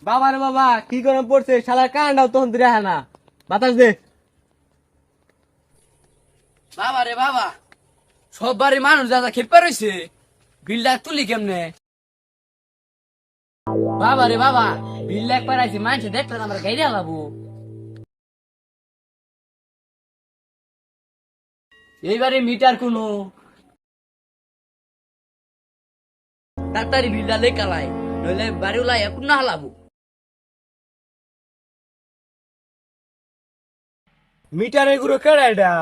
বাবা রে বাবা, কি গরম পড়ছে, শালার কান্ডাও তখন দিরে না। বাতাস দে। বাবা রে বাবা, সব বাড়ির মানুষ যা খেপে রয়েছে, বিলটা তুলি কেমনে? বাবা রে বাবা, বিল একবার আইছে, মানুষ দেখলে আমরা গাইরে লাবো। এইবারে মিটার কোনো তাড়াতাড়ি বিলটা লেখালাই, নইলে বাড়ি উলাই এখন না হালাবো। মিটারে গুলো কেডা এটা?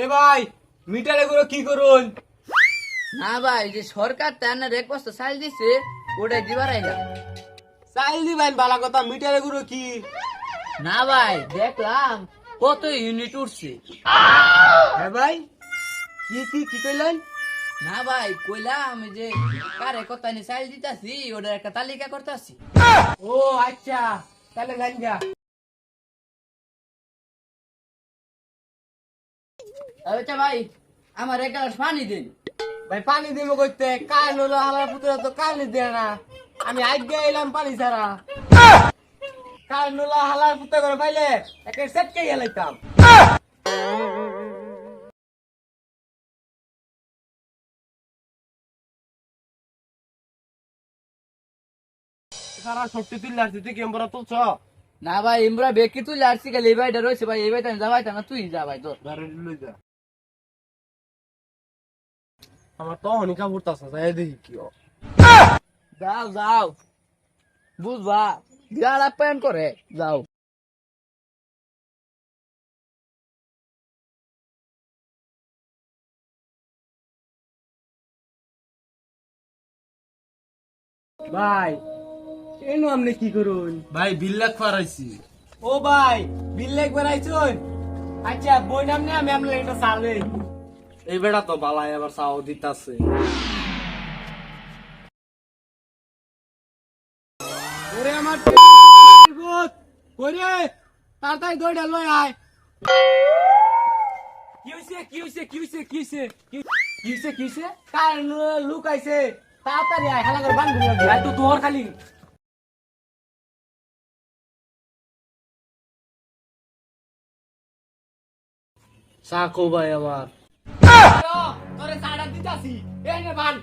এ ভাই, মিটারে গুলো কি করুন? না ভাই, যে সরকার তার এক বস্তা চাল দিছে, ওটাই দিবার আইলাম। চাইল দিবেন বালা কথা, মিটারে গুলো কি? না ভাই, দেখলাম কত ইউনিট উঠছে। হ্যাঁ ভাই, কি কি কি কইলেন? না ভাই, কইলাম যে কারে কত নি চাল দিতাছি, ওটার একটা তালিকা করতেছি। ও আচ্ছা, তাহলে জান গা। আচ্ছা ভাই, আমার এক গ্লাস পানি দিন। ভাই পানি দিব কইতে, কান হলো হালার পুত্রা তো কানি দেয় না। আমি আগে এলাম পানি ছাড়া। কান হলো হালার পুত্রা করে পাইলে একটা সেটকে গেলাইতাম। সারা সত্যি তুই লাগছে, তুই কেমন তুলছ? না ভাই, ইমরা বেকি তুই লাড়ছি গেলে এই ভাইটা রয়েছে ভাই, এই ভাইটা আমি যাবাই না, তুই যা ভাই তোর। আমার তো অনেক কাপড় যাই দেখি কি ও। যাও যাও, বুঝবা বিরাট আপ্যায়ন করে, যাও। ভাই এনু আপনি কি করুন? ভাই বিল লাখ ফারাইছি। ও ভাই, বিল লেখ বেড়াইছুন? আচ্ছা বই নাম নে, আমি আপনার একটা সালে। এই বেড়া তো বালাই আবার চাও দিতাছে। ওরে আমার ভূত কইরে, তাড়াতাড়ি দৌড়া লই আয়। কি হইছে কি হইছে কি হইছে কি হইছে কি হইছে কি হইছে? কার লুক আইছে, তাড়াতাড়ি আয়, হালা করে বান্ধব লাগে। ভাই তো তোর খালি চাকো ভাই আমার। তোরে সাড়া দিতাছি, এই নে বান।